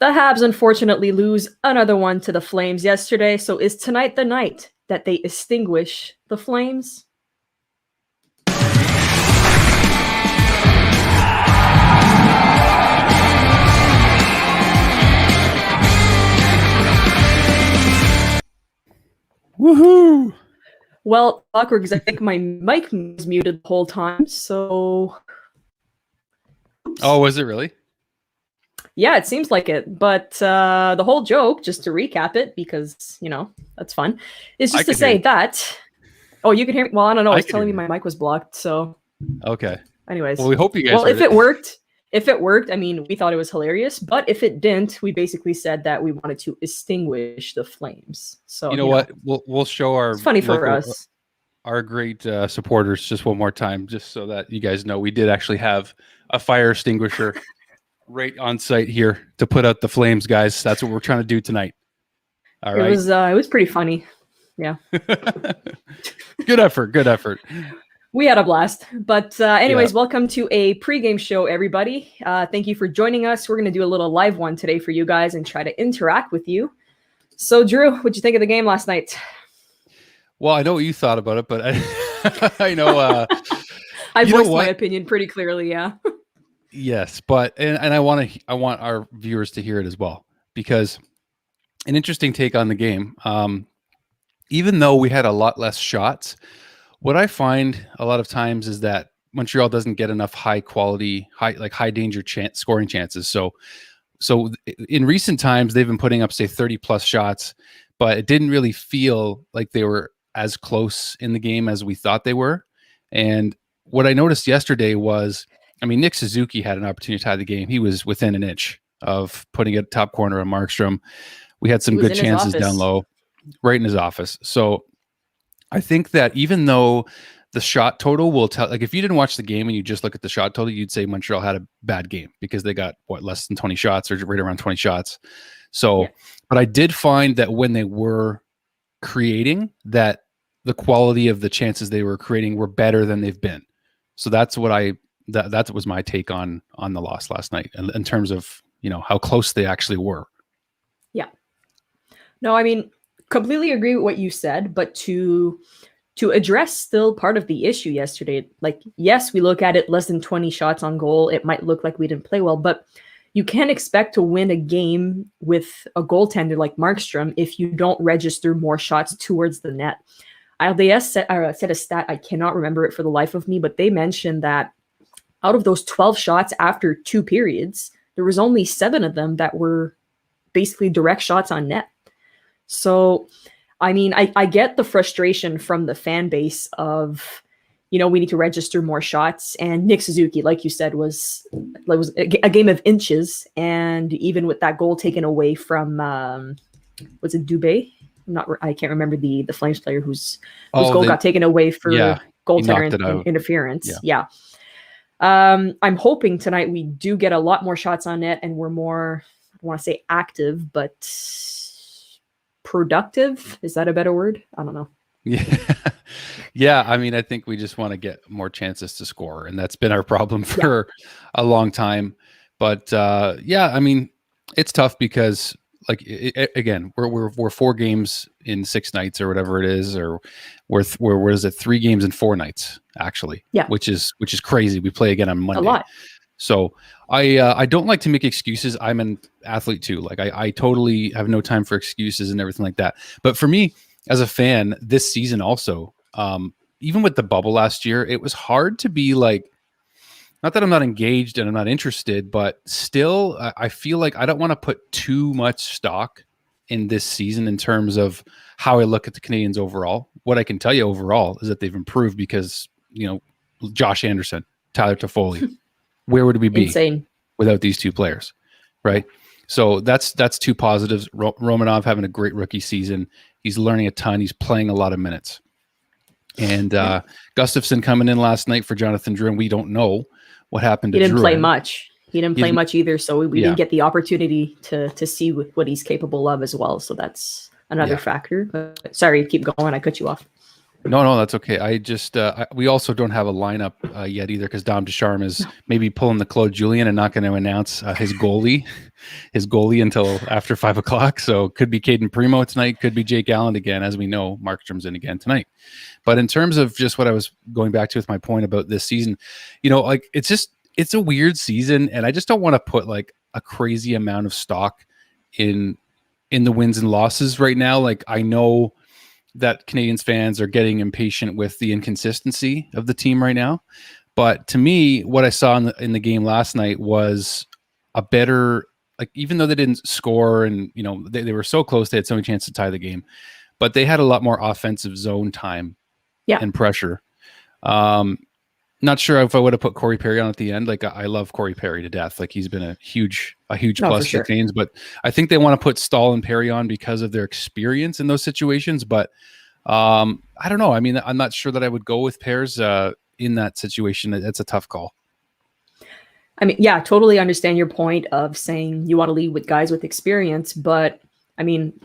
The Habs unfortunately lose another one to the Flames yesterday, so is tonight the night that they extinguish the Flames? Woohoo! Well, awkward because I think my mic was muted the whole time, so... Oh, was it really? Yeah, it seems like it. But the whole joke, just to recap it, because, that's fun, is just to say that... Oh, you can hear me? Well, I don't know. It's telling me my mic was blocked, so... Okay. Anyways. Well, we hope you guys Well, if it worked, I mean, we thought it was hilarious. But if it didn't, we basically said that we wanted to extinguish the Flames. So, you know what? We'll show our... It's funny for us. Our great supporters just one more time, just so that you guys know we did actually have a fire extinguisher right on site here to put out the flames, guys. That's what we're trying to do tonight. All right. It was pretty funny. Yeah. Good effort. We had a blast. But anyways, Welcome to a pregame show, everybody. Thank you for joining us. We're going to do a little live one today for you guys and try to interact with you. So, Drew, what'd you think of the game last night? Well, I know what you thought about it, but I know... I voiced my opinion pretty clearly, yeah. Yes, but and I want our viewers to hear it as well, because an interesting take on the game. Even though we had a lot less shots, what I find a lot of times is that Montreal doesn't get enough high danger scoring chances. So in recent times they've been putting up, say, 30 plus shots, but it didn't really feel like they were as close in the game as we thought they were. And what I noticed yesterday was, I mean, Nick Suzuki had an opportunity to tie the game. He was within an inch of putting it top corner of Markstrom. We had some good chances down low, right in his office. So I think that even though the shot total will tell, like if you didn't watch the game and you just look at the shot total, you'd say Montreal had a bad game because they got less than 20 shots or right around 20 shots. So, But I did find that when they were creating, that the quality of the chances they were creating were better than they've been. So that's what that was my take on the loss last night in terms of, how close they actually were. Yeah. No, I mean, completely agree with what you said, but to address still part of the issue yesterday, like, yes, we look at it less than 20 shots on goal. It might look like we didn't play well, but you can't expect to win a game with a goaltender like Markstrom if you don't register more shots towards the net. LDS said a stat, I cannot remember it for the life of me, but they mentioned that out of those 12 shots after 2 periods, there was only 7 of them that were basically direct shots on net. So, I mean, I get the frustration from the fan base of, we need to register more shots. And Nick Suzuki, like you said, was a game of inches. And even with that goal taken away from, was it Dubé? I can't remember the Flames player whose goal got taken away for goaltender interference. Yeah. I'm hoping tonight we do get a lot more shots on net and we're more, I don't want to say active, but productive. Is that a better word? I don't know. Yeah. I mean, I think we just want to get more chances to score, and that's been our problem for a long time. But I mean, it's tough because, like, again, we're 4 games in 6 nights or whatever it is, or we're is it 3 games in 4 nights actually? Yeah, which is crazy. We play again on Monday. A lot. So I don't like to make excuses. I'm an athlete too. Like I totally have no time for excuses and everything like that. But for me as a fan, this season also, even with the bubble last year, it was hard to be like. Not that I'm not engaged and I'm not interested, but still, I feel like I don't want to put too much stock in this season in terms of how I look at the Canadiens overall. What I can tell you overall is that they've improved because, Josh Anderson, Tyler Toffoli, where would we be without these 2 players, right? So that's 2 positives. Romanov having a great rookie season. He's learning a ton. He's playing a lot of minutes. And Gustafsson coming in last night for Jonathan Drouin. We don't know what happened to Drouin. He didn't play much. He didn't play much either, so we didn't get the opportunity to see what he's capable of as well. So that's another factor. But sorry, keep going. I cut you off. No, that's okay. I just we also don't have a lineup yet either because Dom Ducharme is maybe pulling the Claude Julien and not going to announce his goalie until after 5 o'clock. So could be Caden Primo tonight, could be Jake Allen again. As we know, Markstrom's in again tonight. But in terms of just what I was going back to with my point about this season, like it's a weird season, and I just don't want to put like a crazy amount of stock in the wins and losses right now. Like I know that Canadiens fans are getting impatient with the inconsistency of the team right now. But to me, what I saw in the game last night was a better, like, even though they didn't score and, they were so close, they had so many chances to tie the game, but they had a lot more offensive zone time and pressure. Not sure if I would have put Corey Perry on at the end. Like I love Corey Perry to death. Like he's been a huge plus for the Canadiens, but I think they want to put Stahl and Perry on because of their experience in those situations. But I don't know. I mean, I'm not sure that I would go with pairs in that situation. It's a tough call. I mean, yeah, totally understand your point of saying you want to lead with guys with experience, but I mean,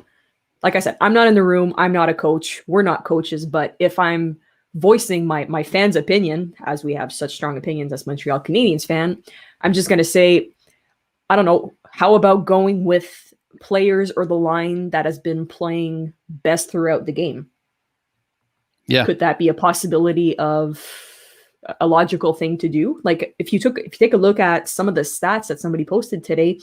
like I said, I'm not in the room. I'm not a coach. We're not coaches, but if I'm voicing my fans' opinion, as we have such strong opinions as Montreal Canadiens fan, I'm just going to say, I don't know, how about going with players or the line that has been playing best throughout the game? Yeah. Could that be a possibility of a logical thing to do? Like if you take a look at some of the stats that somebody posted today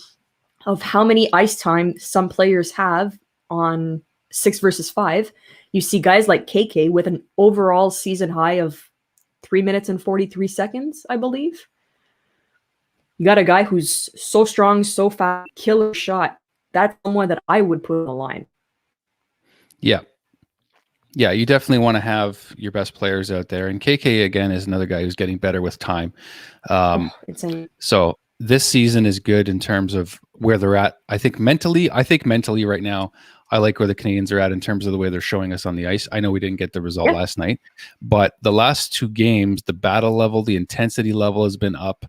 of how many ice time some players have on 6 versus 5, you see guys like KK with an overall season high of 3 minutes and 43 seconds, I believe. You got a guy who's so strong, so fast, killer shot. That's someone that I would put on the line. Yeah. Yeah, you definitely want to have your best players out there. And KK, again, is another guy who's getting better with time. Insane. So this season is good in terms of where they're at. I think mentally right now, I like where the Canadiens are at in terms of the way they're showing us on the ice. I know we didn't get the result last night, but the last 2 games, the battle level, the intensity level has been up.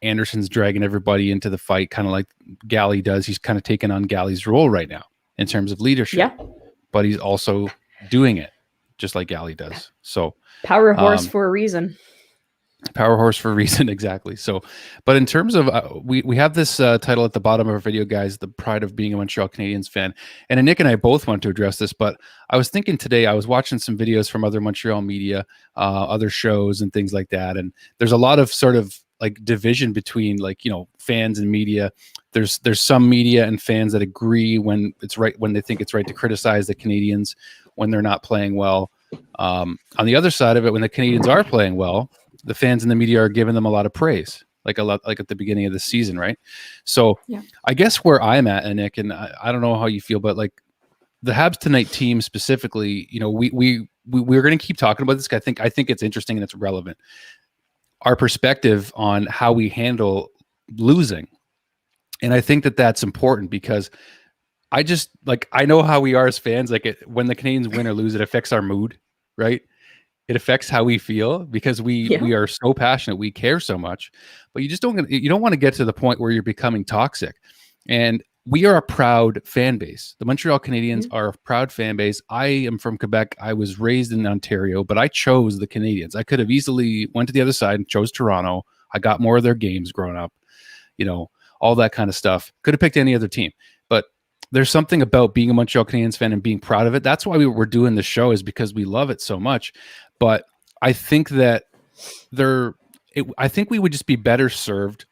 Anderson's dragging everybody into the fight, kind of like Galley does. He's kind of taken on Galley's role right now in terms of leadership. Yeah. But he's also doing it just like Galley does. So power horse for a reason. Power horse for a reason, exactly. So, but in terms of we have this title at the bottom of our video, guys, the pride of being a Montreal Canadiens fan. And Annik and I both want to address this, but I was thinking today, I was watching some videos from other Montreal media, other shows and things like that. And there's a lot of sort of like division between fans and media. There's some media and fans that agree when they think it's right to criticize the Canadiens when they're not playing well. On the other side of it, when the Canadiens are playing well, the fans and the media are giving them a lot of praise, like at the beginning of the season, right? So I guess where I'm at, Annik, and I don't know how you feel, but like the Habs tonight team specifically, we're going to keep talking about this. I think it's interesting and it's relevant. Our perspective on how we handle losing. And I think that that's important because I know how we are as fans. Like when the Canadiens win or lose, it affects our mood, right? It affects how we feel because we are so passionate. We care so much, but you don't want to get to the point where you're becoming toxic. And we are a proud fan base. The Montreal Canadiens are a proud fan base. I am from Quebec. I was raised in Ontario, but I chose the Canadiens. I could have easily went to the other side and chose Toronto. I got more of their games growing up, all that kind of stuff. Could have picked any other team, but there's something about being a Montreal Canadiens fan and being proud of it. That's why we're doing this show, is because we love it so much. But I think that I think we would just be better served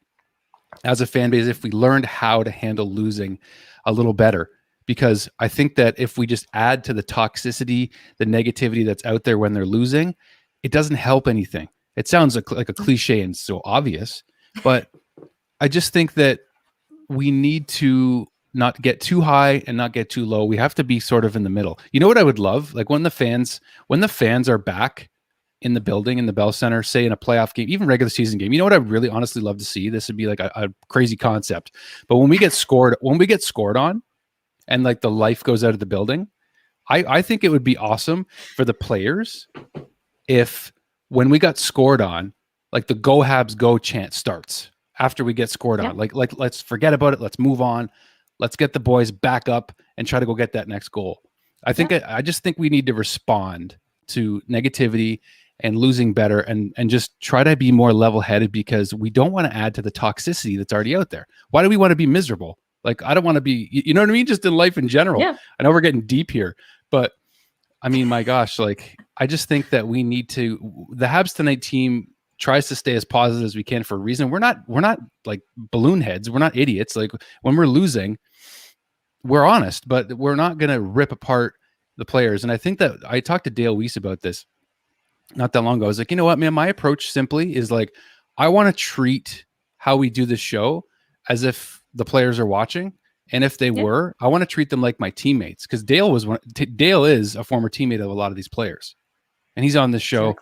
as a fan base if we learned how to handle losing a little better. Because I think that if we just add to the toxicity, the negativity that's out there when they're losing, it doesn't help anything. It sounds like a cliche and so obvious, but I just think that we need to not get too high and not get too low. We have to be sort of in the middle. You know what I would love? Like when the fans are back in the building, in the Bell Center, say in a playoff game, even regular season game, you know what I'd really honestly love to see? This would be like a crazy concept. But when we get scored on and like the life goes out of the building, I think it would be awesome for the players if when we got scored on, like the Go Habs Go chant starts after we get scored on. Like let's forget about it. Let's move on. Let's get the boys back up and try to go get that next goal. I just think we need to respond to negativity and losing better and just try to be more level-headed, because we don't want to add to the toxicity that's already out there. Why do we want to be miserable? Like, I don't want to be, you know what I mean? Just in life in general. Yeah. I know we're getting deep here, but I mean, my gosh, like, I just think that we need to, the Habs tonight team tries to stay as positive as we can for a reason. We're not like balloon heads. We're not idiots. Like, when we're losing, we're honest, but we're not going to rip apart the players. And I think that I talked to Dale Weiss about this not that long ago. I was like, you know what, man, my approach simply is like, I want to treat how we do this show as if the players are watching. And if they were, I want to treat them like my teammates, because Dale is a former teammate of a lot of these players, and he's on this show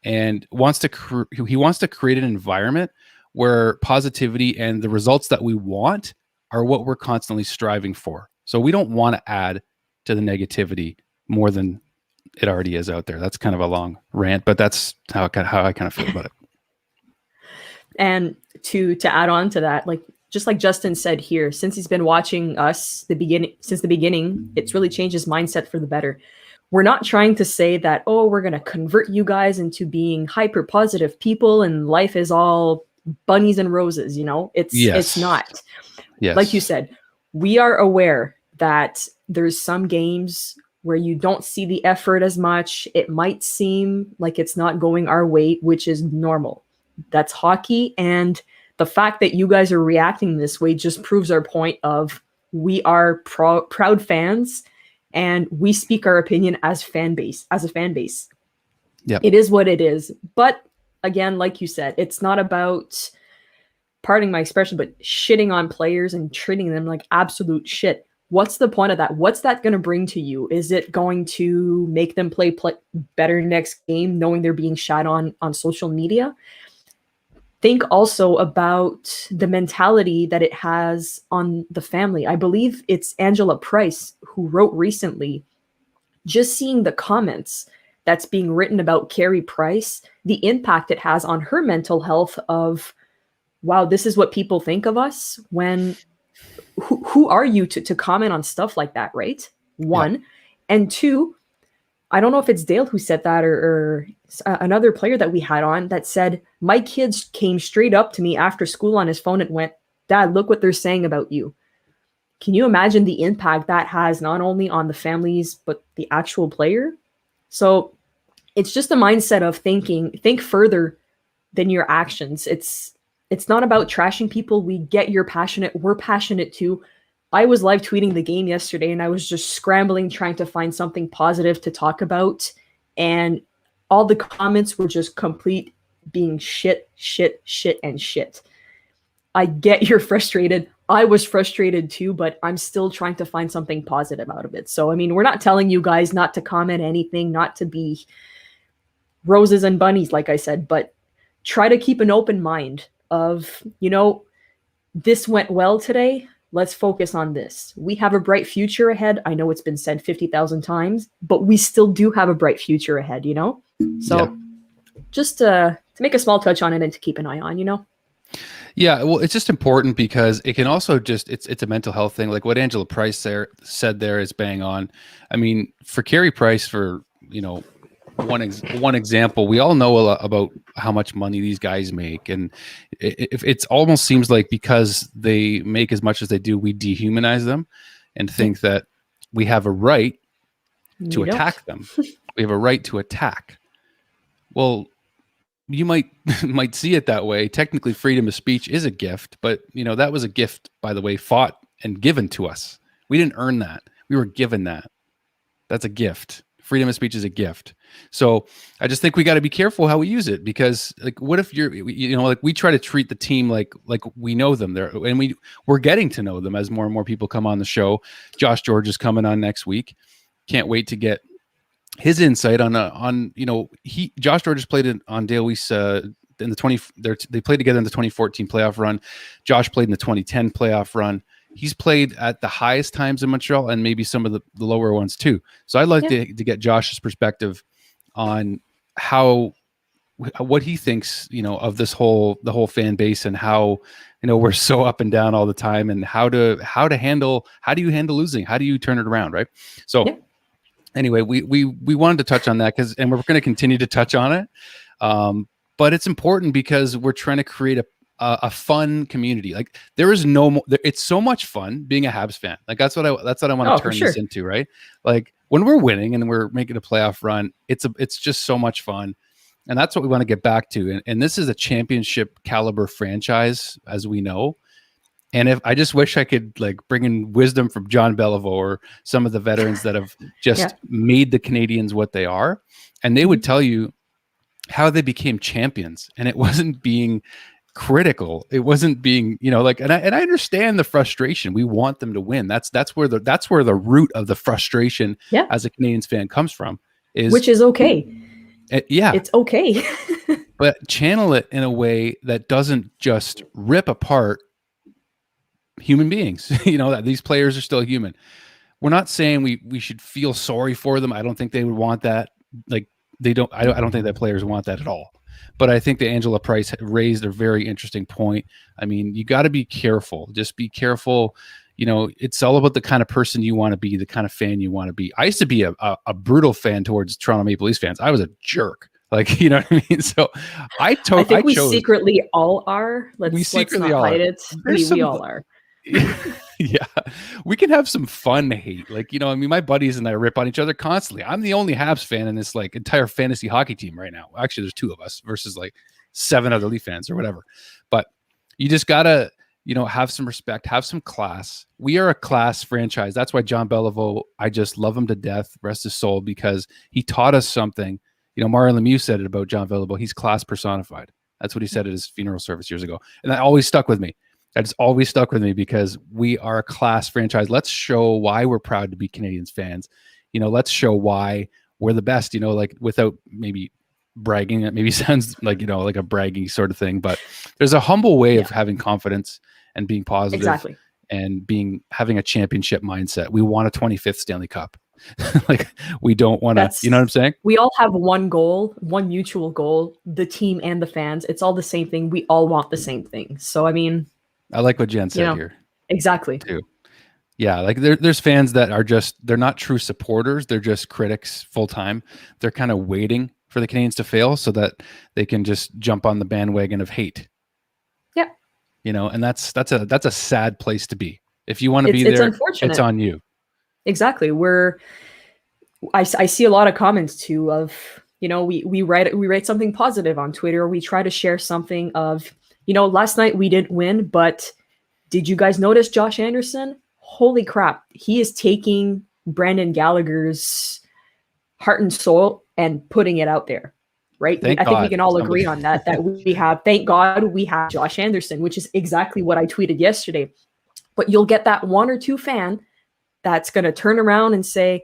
and wants to create an environment where positivity and the results that we want are what we're constantly striving for. So we don't want to add to the negativity more than it already is out there. That's kind of a long rant, but that's how I kind of feel about it. And to add on to that, like, just like Justin said here, since he's been watching us since the beginning, it's really changed his mindset for the better. We're not trying to say that, oh, we're going to convert you guys into being hyper positive people and life is all bunnies and roses. You know, it's not. Yes. Like you said, we are aware that there's some games where you don't see the effort as much. It might seem like it's not going our way, which is normal. That's hockey. And the fact that you guys are reacting this way just proves our point of we are proud fans and we speak our opinion as a fan base. Yep. It is what it is. But again, like you said, it's not about, pardon my expression, but shitting on players and treating them like absolute shit. What's the point of that? What's that going to bring to you? Is it going to make them play better next game, knowing they're being shot on social media? Think also about the mentality that it has on the family. I believe it's Angela Price who wrote recently, just seeing the comments that's being written about Carey Price, the impact it has on her mental health of, wow, this is what people think of us. When who are you to comment on stuff like that, right? One. Yeah. And two, I don't know if it's Dale who said that or another player that we had on that said, my kids came straight up to me after school on his phone and went, Dad, look what they're saying about you. Can you imagine the impact that has not only on the families, but the actual player? So it's just a mindset of think further than your actions. It's not about trashing people. We get you're passionate. We're passionate too. I was live tweeting the game yesterday and I was just scrambling, trying to find something positive to talk about. And all the comments were just complete being shit, and shit. I get you're frustrated. I was frustrated too, but I'm still trying to find something positive out of it. So, I mean, we're not telling you guys not to comment anything, not to be roses and bunnies, like I said, but try to keep an open mind of, you know, this went well today. Let's focus on this. We have a bright future ahead. I know it's been said 50,000 times, but we still do have a bright future ahead, you know? So just to make a small touch on it and to keep an eye on, you know? Yeah, well, it's just important because it can also just, it's a mental health thing. Like what Angela Price said there is bang on. I mean, for Carey Price, for, you know, one example, we all know a lot about how much money these guys make, and it almost seems like because they make as much as they do, we dehumanize them and think that we have a right to attack them. We have a right to attack. Well, you might see it that way. Technically, freedom of speech is a gift, but you know that was a gift, by the way, fought and given to us. We didn't earn that. We were given that. That's a gift. Freedom of speech is a gift. So I just think we got to be careful how we use it, because like, what if like we try to treat the team like we know them there, and we're getting to know them as more and more people come on the show. Josh George is coming on next week. Can't wait to get his insight on you know, Josh George has played on Dale Weiss in the they played together in the 2014 playoff run. Josh played in the 2010 playoff run. He's played at the highest times in Montreal and maybe some of the lower ones too. So I'd like to get Josh's perspective on what he thinks, you know, of the whole fan base, and how, you know, we're so up and down all the time, and how do you handle losing? How do you turn it around? Right. So anyway, we wanted to touch on that and we're going to continue to touch on it. But it's important because we're trying to create a fun community. Like there is no more, it's so much fun being a Habs fan. Like that's what I want to turn this into, right? Like when we're winning and we're making a playoff run, it's just so much fun. And that's what we want to get back to. And this is a championship caliber franchise, as we know. And if I just wish I could like bring in wisdom from John Beliveau or some of the veterans that have just made the Canadiens what they are, and they would tell you how they became champions. And it wasn't being critical. It wasn't being, like, and I understand the frustration. We want them to win. That's where the root of the frustration as a Canadiens fan comes from. Which is okay. It's okay. But channel it in a way that doesn't just rip apart human beings. That these players are still human. We're not saying we should feel sorry for them. I don't think they would want that. Like they don't. I don't think that players want that at all. But I think that Angela Price raised a very interesting point. I mean, you got to be careful. Just be careful. It's all about the kind of person you want to be, the kind of fan you want to be. I used to be a brutal fan towards Toronto Maple Leafs fans. I was a jerk. Like, you know what I mean? So I think we secretly all are. Let's not hide it. We all are. Yeah, we can have some fun hate. Like, my buddies and I rip on each other constantly. I'm the only Habs fan in this like entire fantasy hockey team right now. Actually, there's 2 of us versus like 7 other Leaf fans or whatever. But you just gotta, have some respect, have some class. We are a class franchise. That's why John Beliveau, I just love him to death, rest his soul, because he taught us something. Mario Lemieux said it about John Beliveau. He's class personified. That's what he said at his funeral service years ago. And that always stuck with me. That's always stuck with me because we are a class franchise. Let's show why we're proud to be Canadiens fans. Let's show why we're the best, like without maybe bragging. That maybe sounds like, like a bragging sort of thing, but there's a humble way of having confidence and being positive and having a championship mindset. We want a 25th Stanley Cup. Like we don't want to, you know what I'm saying? We all have one goal, one mutual goal, the team and the fans. It's all the same thing. We all want the same thing. So, I mean, I like what Jen said here. Exactly. Too. Yeah. Like there's fans that are they're not true supporters. They're just critics full time. They're kind of waiting for the Canadiens to fail so that they can just jump on the bandwagon of hate. Yeah. And that's a sad place to be. If you want to be there, it's on you. Exactly. I see a lot of comments too of, we write something positive on Twitter. We try to share something of, last night we didn't win, but did you guys notice Josh Anderson? Holy crap. He is taking Brandon Gallagher's heart and soul and putting it out there, right? I think we can all agree on that thank God we have Josh Anderson, which is exactly what I tweeted yesterday. But you'll get that 1 or 2 fan that's going to turn around and say,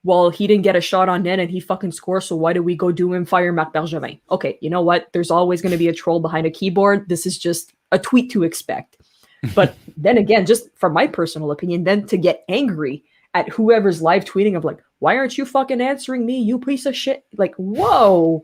well, he didn't get a shot on net and he fucking scored, so why do we go do him fire Marc Bergevin? Okay, you know what? There's always going to be a troll behind a keyboard. This is just a tweet to expect. But then again, just from my personal opinion, then to get angry at whoever's live tweeting of like, why aren't you fucking answering me, you piece of shit? Like, whoa.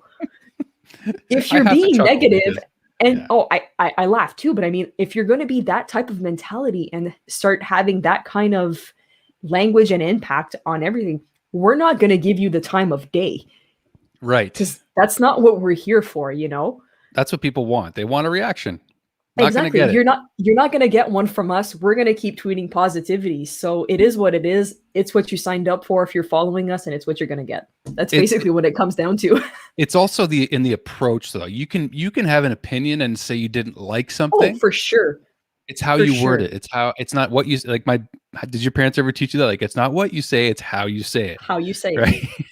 If you're being negative, and I laugh too, but I mean, if you're going to be that type of mentality and start having that kind of language and impact on everything, we're not going to give you the time of day. Right. Because that's not what we're here for, That's what people want. They want a reaction. Exactly. You're not going to get one from us. We're going to keep tweeting positivity. So it is what it is. It's what you signed up for if you're following us, and it's what you're going to get. That's basically what it comes down to. It's also in the approach though. You can have an opinion and say you didn't like something. Oh, for sure. It's how you word it. It's not what you like. Did your parents ever teach you that? Like, it's not what you say, it's how you say it. How you say right? It.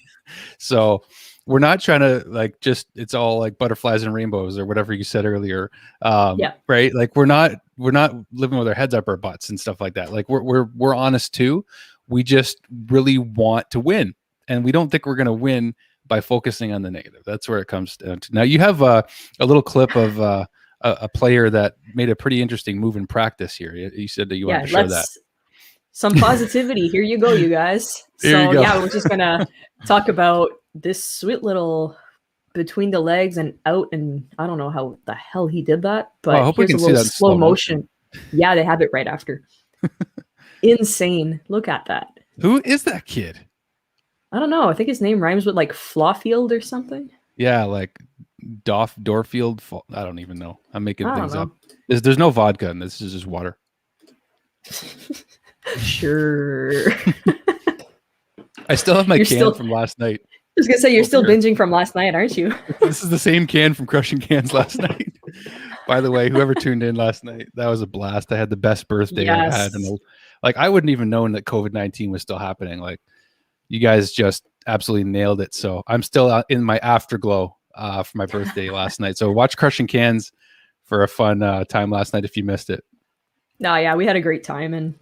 So we're not trying to like just it's all like butterflies and rainbows or whatever you said earlier. Right. Like we're not living with our heads up our butts and stuff like that. Like we're honest too. We just really want to win, and we don't think we're going to win by focusing on the negative. That's where it comes down to. Now you have a little clip of a player that made a pretty interesting move in practice here. You said that you wanted to show that. Some positivity. Here you go, you guys. We're just going to talk about this sweet little between the legs and out, and I don't know how the hell he did that, but I hope we can see that in slow motion. Yeah, they have it right after. Insane. Look at that. Who is that kid? I don't know. I think his name rhymes with like Flawfield or something. Yeah, like Dorfield. I don't even know. I'm making I don't things know. up. There's no vodka in this. This is just water. Sure. I still have my You're can still. from last night. I was gonna say you're Over still here. binging from last night, aren't you? This is the same can from Crushing Cans last night. By the way, whoever tuned in last night, that was a blast. I had the best birthday I've had. Yes. Like, I wouldn't even known that COVID-19 was still happening. Like, you guys just absolutely nailed it. So I'm still in my afterglow for my birthday last night. So watch Crushing Cans for a fun time last night if you missed it. No, yeah, we had a great time, and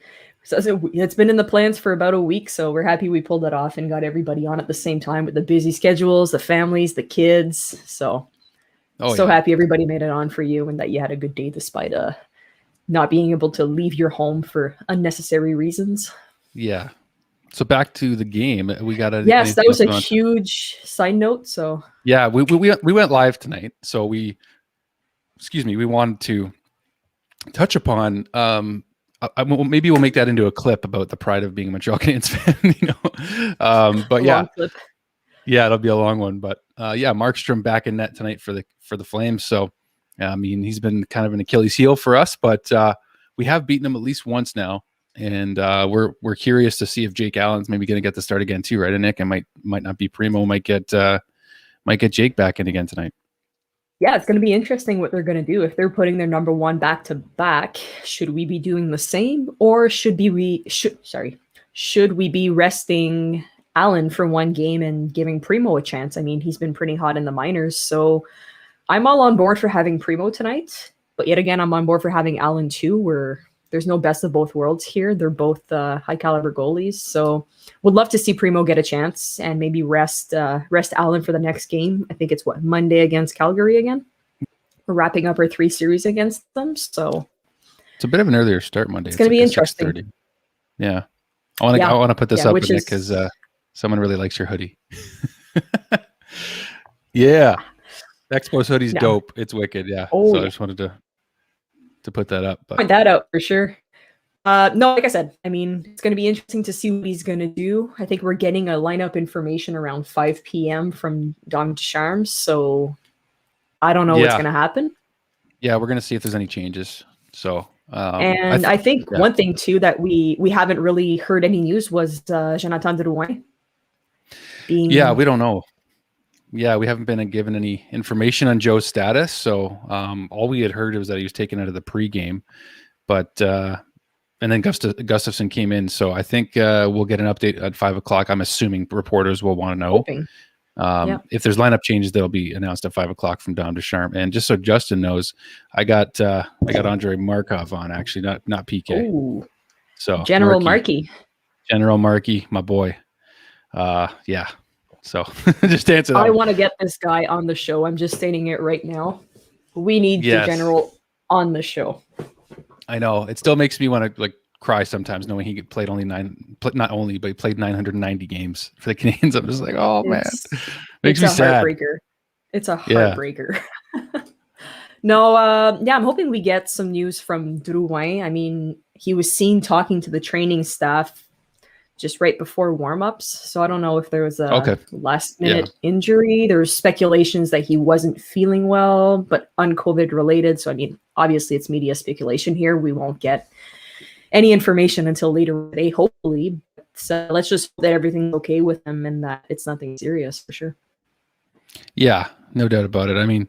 so it's been in the plans for about a week. So we're happy we pulled it off and got everybody on at the same time with the busy schedules, the families, the kids. So happy everybody made it on for you and that you had a good day despite not being able to leave your home for unnecessary reasons. Yeah. So back to the game. We got a yes, that was a huge side note. So yeah, we went live tonight. So we wanted to touch upon maybe we'll make that into a clip about the pride of being a Montreal Canadiens fan, but yeah, clip. Yeah, it'll be a long one. But yeah, Markstrom back in net tonight for the Flames. So I mean, he's been kind of an Achilles heel for us, but we have beaten him at least once now, and we're curious to see if Jake Allen's maybe going to get the start again too, right? And Nick, it might not be Primo, might get Jake back in again tonight. Yeah, it's going to be interesting what they're going to do if they're putting their number one back to back. Should we be doing the same, or should we be resting Allen for one game and giving Primo a chance? I mean, he's been pretty hot in the minors, so I'm all on board for having Primo tonight. But yet again, I'm on board for having Allen too, where there's no best of both worlds here. They're both high caliber goalies, so would love to see Primo get a chance and maybe rest Allen for the next game. I think it's Monday against Calgary again. We're wrapping up our 3 series against them, so it's a bit of an earlier start Monday. It's going to be interesting. 6:30. Yeah, I want to put this up because someone really likes your hoodie. Yeah, Expos hoodie's dope. It's wicked. Yeah, so I just wanted to put that up. But point that out for sure. No, like I said, I mean, it's going to be interesting to see what he's going to do. I think we're getting a lineup information around 5 p.m. from Dom Ducharme, so I don't know what's going to happen. Yeah, we're going to see if there's any changes. So, and I think one thing too that we haven't really heard any news was Jonathan Drouin. Yeah, we don't know. Yeah, we haven't been given any information on Joe's status. So all we had heard was that he was taken out of the pregame, but and then Gustafson came in. So I think we'll get an update at 5 o'clock. I'm assuming reporters will want to know. If there's lineup changes, they'll be announced at 5 o'clock from Dom Ducharme. And just so Justin knows, I got Andrei Markov on, actually, not PK. Ooh. So General Markey, my boy. Yeah. So just answer that. I want to get this guy on the show. I'm just stating it right now. We need the General on the show. I know. It still makes me want to cry sometimes knowing he played but he played 990 games for the Canadiens. I'm just like, oh man, makes me sad. It's a heartbreaker. No, I'm hoping we get some news from Drouin. I mean, he was seen talking to the training staff just right before warmups, so I don't know if there was a last-minute injury. There's speculations that he wasn't feeling well, but un-COVID related. So I mean, obviously it's media speculation here. We won't get any information until later today, hopefully. So let's just hope that everything's okay with him and that it's nothing serious for sure. Yeah, no doubt about it. I mean,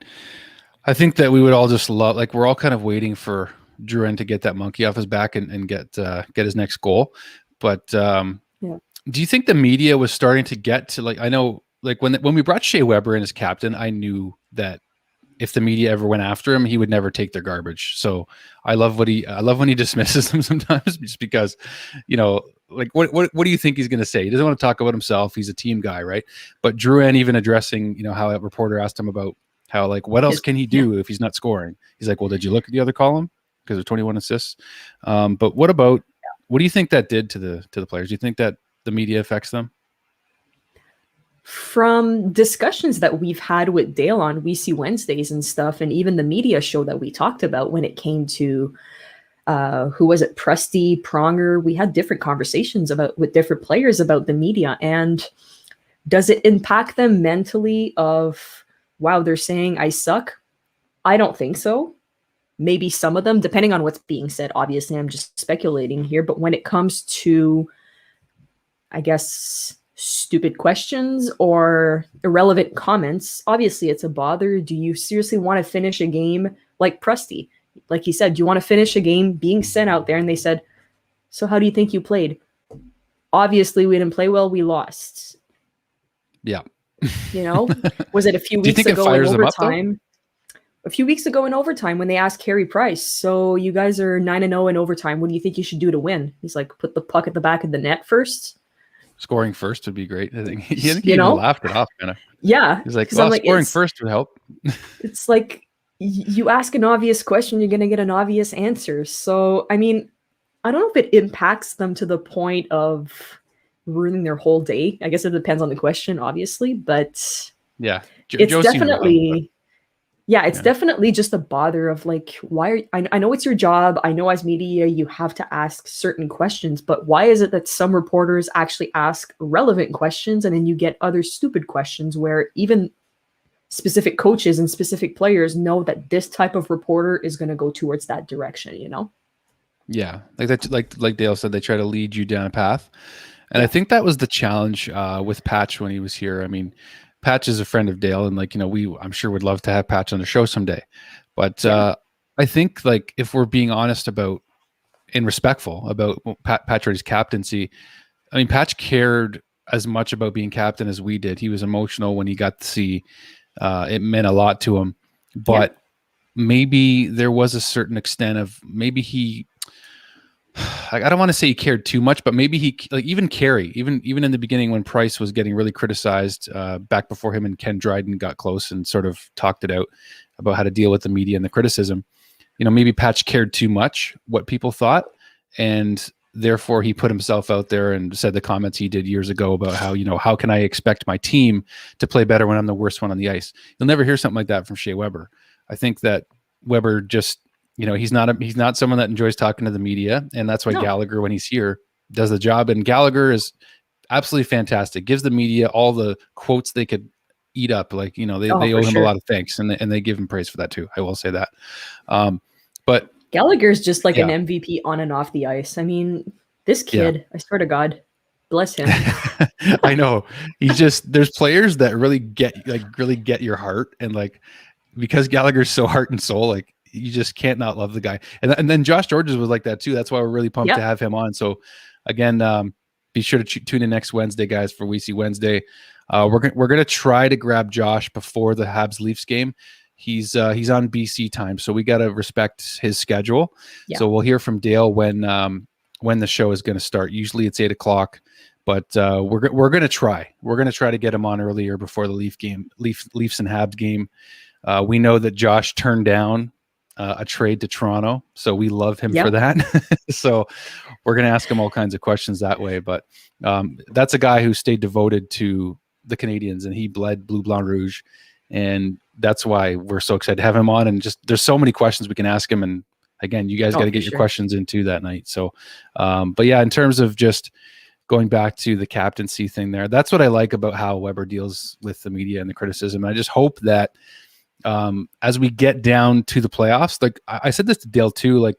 I think that we would all just love, we're all kind of waiting for Drouin to get that monkey off his back and get his next goal. But do you think the media was starting to get to I know when we brought Shea Weber in as captain, I knew that if the media ever went after him, he would never take their garbage. So I love when he dismisses them sometimes, just because, what do you think he's going to say? He doesn't want to talk about himself. He's a team guy, right? But Drouin even addressing, how a reporter asked him about how what else can he do if he's not scoring? He's like, well, did you look at the other column? Because there's 21 assists. But what do you think that did to the players? Do you think that the media affects them? From discussions that we've had with Dale on We See Wednesdays and stuff, and even the media show that we talked about when it came to who was it, Presti, Pronger, we had different conversations with different players about the media. And Does it impact them mentally of, wow, they're saying I suck? I don't think so. Maybe some of them, depending on what's being said. Obviously, I'm just speculating here. But when it comes to, I guess, stupid questions or irrelevant comments, obviously it's a bother. Do you seriously want to finish a game like Prusty? Like he said, do you want to finish a game being sent out there? And they said, so how do you think you played? Obviously, we didn't play well. We lost. Yeah. Was it a few Do you weeks think it ago in fires them up, though? overtime? A few weeks ago in overtime when they asked Carey Price, so you guys are 9-0 in overtime. What do you think you should do to win? He's like, put the puck at the back of the net first. Scoring first would be great. I think he You even know? laughed it off, kind of. Yeah. He's like, 'cause well, I'm like, scoring first would help. it's like you ask an obvious question, you're going to get an obvious answer. So, I mean, I don't know if it impacts them to the point of ruining their whole day. I guess it depends on the question, obviously, but Yeah. it's Joe seemed definitely... wrong, Yeah, it's definitely just a bother of like, why are I know it's your job. I know as media you have to ask certain questions, but why is it that some reporters actually ask relevant questions and then you get other stupid questions where even specific coaches and specific players know that this type of reporter is going to go towards that direction, Yeah. Like that, like Dale said, they try to lead you down a path. And Yeah. I think that was the challenge with Patch when he was here. I mean, Patch is a friend of Dale, and I'm sure would love to have Patch on the show someday. But I think like if we're being honest about and respectful about Patch's captaincy, I mean, Patch cared as much about being captain as we did. He was emotional when he got to see. It meant a lot to him, but maybe there was a certain extent of maybe he. I don't want to say he cared too much, but maybe he like even Carey, even in the beginning when Price was getting really criticized back before him and Ken Dryden got close and sort of talked it out about how to deal with the media and the criticism. Maybe Patch cared too much what people thought, and therefore he put himself out there and said the comments he did years ago about how can I expect my team to play better when I'm the worst one on the ice? You'll never hear something like that from Shea Weber. I think that Weber just he's not someone that enjoys talking to the media, and that's why Gallagher, when he's here, does the job. And Gallagher is absolutely fantastic. Gives the media all the quotes they could eat up. Like they owe him a lot of thanks, and they give him praise for that too. I will say that. But Gallagher's just like an MVP on and off the ice. I mean, this kid, I swear to God, bless him. I know. There's players that really get your heart, and like because Gallagher's so heart and soul, like you just can't not love the guy. And then Josh Georges was like that too. That's why we're really pumped to have him on. So again, be sure to tune in next Wednesday, guys, for We See Wednesday. We're gonna try to grab Josh before the Habs Leafs game. He's on BC time, so we got to respect his schedule. Yeah. So we'll hear from Dale when the show is going to start. Usually it's 8:00, but we're going to try. We're going to try to get him on earlier before the Leafs and Habs game. We know that Josh turned down a trade to Toronto, so we love him for that. So we're going to ask him all kinds of questions that way. But that's a guy who stayed devoted to the Canadiens, and he bled Bleu Blanc Rouge. And that's why we're so excited to have him on. And just there's so many questions we can ask him. And again, you guys got to get your questions into that night. So, but yeah, in terms of just going back to the captaincy thing there, that's what I like about how Weber deals with the media and the criticism. And I just hope that as we get down to the playoffs, like I said this to Dale too, like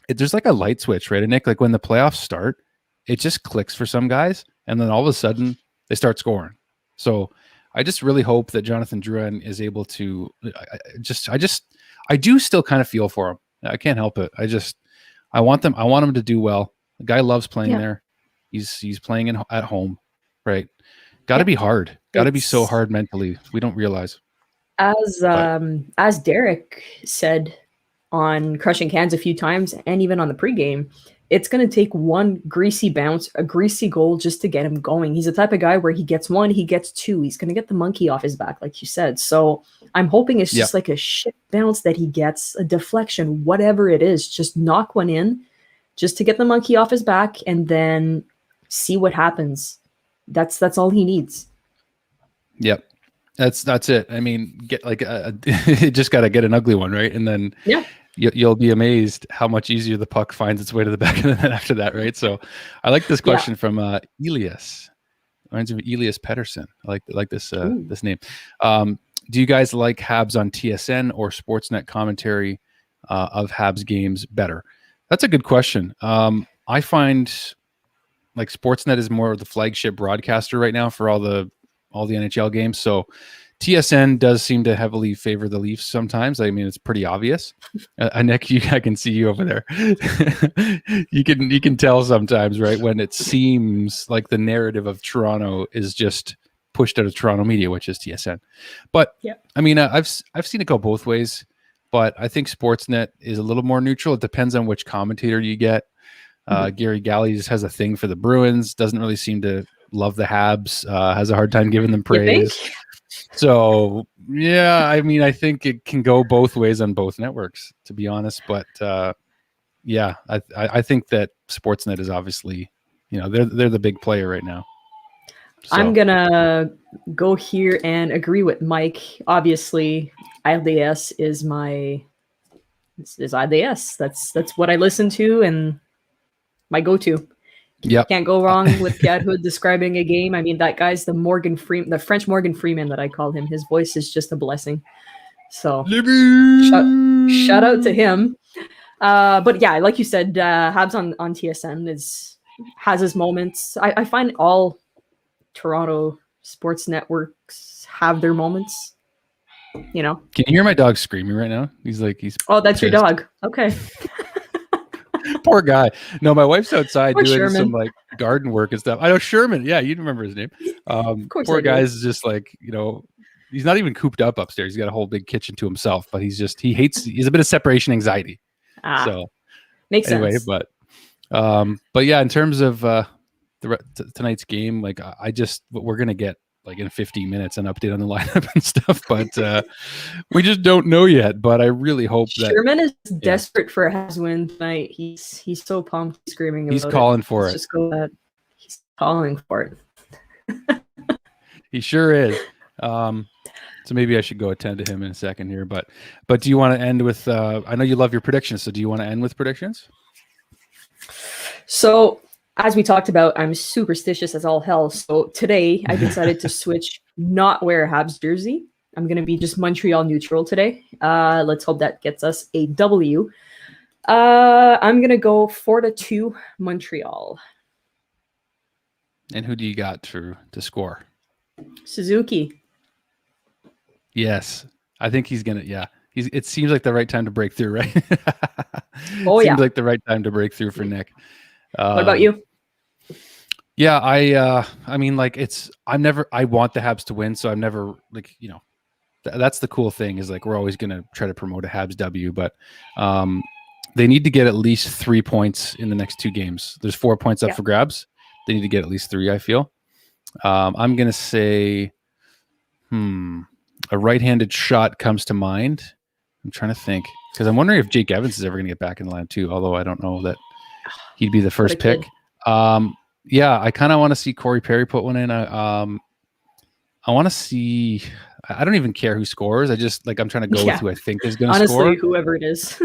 there's like a light switch, right, Nick? Like when the playoffs start, it just clicks for some guys. And then all of a sudden they start scoring. So I just really hope that Jonathan Drouin is able to. I do still kind of feel for him. I can't help it. I want him to do well. The guy loves playing there. He's playing at home, right? Got to be hard. Got to be so hard mentally. We don't realize. As Derek said on Crushing Cans a few times, and even on the pregame, it's going to take one greasy bounce, a greasy goal just to get him going. He's the type of guy where he gets one, he gets two. He's going to get the monkey off his back, like you said. So I'm hoping it's just like a shit bounce that he gets, a deflection, whatever it is. Just knock one in just to get the monkey off his back and then see what happens. That's all he needs. Yep. That's it. I mean, get like just got to get an ugly one, right? And then you'll be amazed how much easier the puck finds its way to the back of the net after that, right? So I like this question from Elias. Reminds me of Elias Pettersson. I like this Ooh. this name. Do you guys like Habs on TSN or Sportsnet commentary of Habs games better? That's a good question. I find like Sportsnet is more of the flagship broadcaster right now for all the NHL games. So TSN does seem to heavily favor the Leafs sometimes. I mean, it's pretty obvious. Nick, I can see you over there. you can tell sometimes, right, when it seems like the narrative of Toronto is just pushed out of Toronto media, which is TSN. But Yeah. I mean, I've seen it go both ways. But I think Sportsnet is a little more neutral. It depends on which commentator you get. Gary Galley just has a thing for the Bruins. Doesn't really seem to love the Habs. Has a hard time giving them praise. So yeah, I mean, I think it can go both ways on both networks, to be honest. But yeah, I think that Sportsnet is obviously, they're the big player right now. So. I'm gonna go here and agree with Mike. Obviously, ILDS is ILDS. That's what I listen to and my go-to. Yep. Can't go wrong with Pierre Hood describing a game. I mean, that guy's the French Morgan Freeman that I call him. His voice is just a blessing. So shout out to him. But yeah, like you said, Habs on TSN has his moments. I find all Toronto sports networks have their moments. Can you hear my dog screaming right now? He's oh, that's pissed. Your dog. Okay. Poor guy. No, my wife's outside doing Sherman. some like garden work and stuff. I know Sherman. Yeah, you remember his name. Of course poor guy's just like, he's not even cooped up upstairs. He's got a whole big kitchen to himself, but he's a bit of separation anxiety. So makes sense. But yeah, in terms of tonight's game, like we're going to get like in 15 minutes an update on the lineup and stuff, but we just don't know yet. But I really hope that Sherman is desperate for a Habs win tonight. He's so pumped, screaming. He's calling for it. Just go ahead. He's calling for it. He sure is. So maybe I should go attend to him in a second here. But do you want to end with? I know you love your predictions, so do you want to end with predictions? So, as we talked about, I'm superstitious as all hell. So today I decided to switch, not wear a Habs jersey. I'm going to be just Montreal neutral today. Let's hope that gets us a W. I'm going to go 4-2 Montreal. And who do you got to score? Suzuki. Yes. I think he's going to, yeah. It seems like the right time to break through, right? Seems like the right time to break through for Nick. What about you? Yeah, I mean, like I want the Habs to win, so I'm never like, that's the cool thing is like we're always going to try to promote a Habs W, but they need to get at least 3 points in the next 2 games. There's 4 points up for grabs. They need to get at least 3, I feel. I'm going to say, a right-handed shot comes to mind. I'm trying to think because I'm wondering if Jake Evans is ever going to get back in the line too, although I don't know that he'd be the first pick. Yeah, I kind of want to see Corey Perry put one in. I want to see. I don't even care who scores. I'm trying to go with who I think is going to score. Honestly, whoever it is.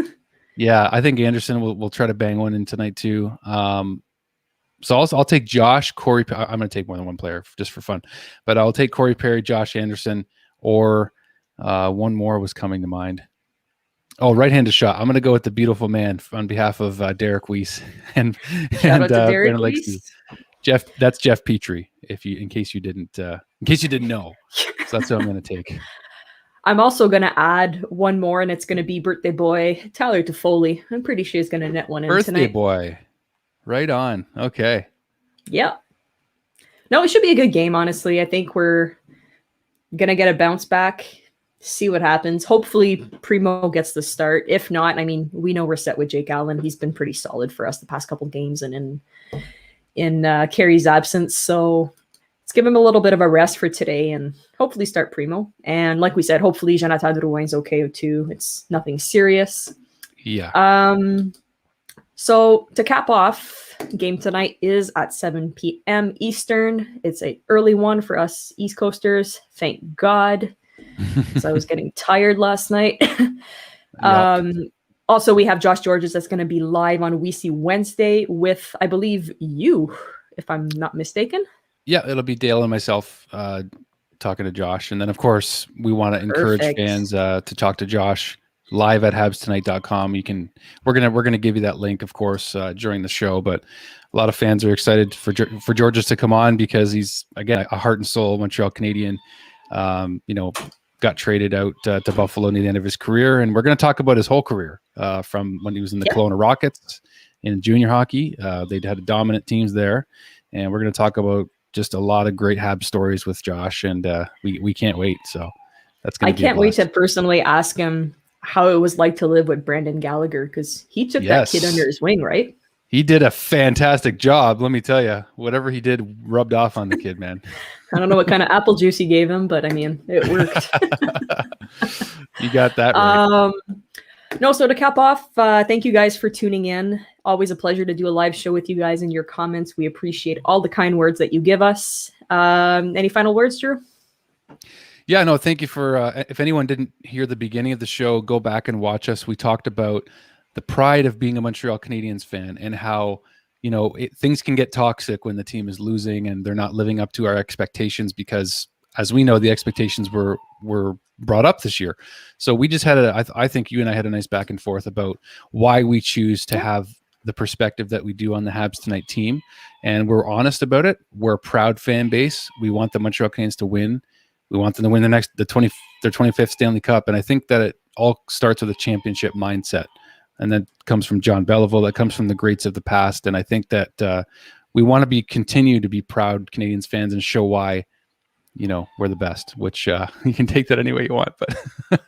Yeah, I think Anderson will try to bang one in tonight too. So I'll take Josh, Corey. I'm going to take more than one player just for fun, but I'll take Corey Perry, Josh Anderson, or one more was coming to mind. Oh, right-handed shot. I'm going to go with the beautiful man on behalf of Derek Weiss and Shout out to Derek Weiss. Jeff. That's Jeff Petrie. In case you didn't know, so that's what I'm going to take. I'm also going to add one more, and it's going to be birthday boy Tyler Toffoli. I'm pretty sure he's going to net one in tonight. Birthday boy, right on. Okay. Yeah. No, it should be a good game. Honestly, I think we're going to get a bounce back. See what happens. Hopefully Primo gets the start. If not, I mean, we know we're set with Jake Allen. He's been pretty solid for us the past couple games and in Carey's absence. So let's give him a little bit of a rest for today and hopefully start Primo. And like we said, hopefully Jonathan Drouin's okay too. It's nothing serious. Yeah. So to cap off, game tonight is at 7 p.m. Eastern. It's an early one for us East Coasters. Thank God. So I was getting tired last night. Also, we have Josh Georges that's going to be live on We See Wednesday with, I believe, you, if I'm not mistaken. Yeah, it'll be Dale and myself talking to Josh. And then, of course, we want to encourage Perfect. fans to talk to Josh live at habstonight.com. We're gonna give you that link, of course, during the show. But a lot of fans are excited for Georges to come on because he's, again, a heart and soul Montreal Canadian. Got traded out to Buffalo near the end of his career, and we're going to talk about his whole career from when he was in the Kelowna Rockets in junior hockey. They'd had dominant teams there, and we're going to talk about just a lot of great Habs stories with Josh, and we can't wait. So that's going to be. I can't wait to personally ask him how it was like to live with Brendan Gallagher, because he took that kid under his wing, right? He did a fantastic job. Let me tell you, whatever he did rubbed off on the kid, man. I don't know what kind of apple juice he gave him, but I mean, it worked. You got that right. No, so to cap off, thank you guys for tuning in. Always a pleasure to do a live show with you guys and your comments. We appreciate all the kind words that you give us. Any final words, Drew? Yeah, no, thank you for, if anyone didn't hear the beginning of the show, go back and watch us. We talked about the pride of being a Montreal Canadiens fan and how, things can get toxic when the team is losing and they're not living up to our expectations because, as we know, the expectations were brought up this year. So we just had I think you and I had a nice back and forth about why we choose to have the perspective that we do on the Habs Tonight team. And we're honest about it. We're a proud fan base. We want the Montreal Canadiens to win. We want them to win their 25th Stanley Cup. And I think that it all starts with a championship mindset. And that comes from John Belleville. That comes from the greats of the past. And I think that we want to continue to be proud Canadiens fans and show why, we're the best, which you can take that any way you want. But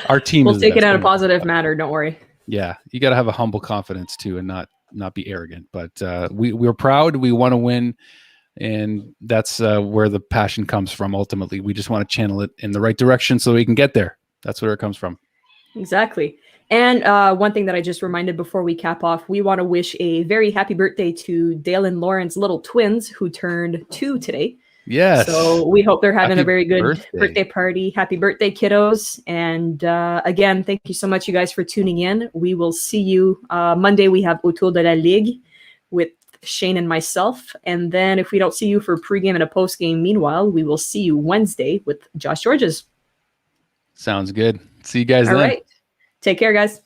our team we'll take it in a positive manner. Don't worry. Yeah. You got to have a humble confidence too and not be arrogant. But we're proud. We want to win. And that's where the passion comes from. Ultimately, we just want to channel it in the right direction so we can get there. That's where it comes from. Exactly. And one thing that I just reminded before we cap off, we want to wish a very happy birthday to Dale and Lauren's little twins who turned 2 today. Yes. So we hope they're having a very good birthday party. Happy birthday, kiddos. And again, thank you so much, you guys, for tuning in. We will see you Monday. We have Autour de la Ligue with Shane and myself. And then if we don't see you for pregame and a postgame, meanwhile, we will see you Wednesday with Josh Georges. Sounds good. See you guys then. All right. Take care, guys.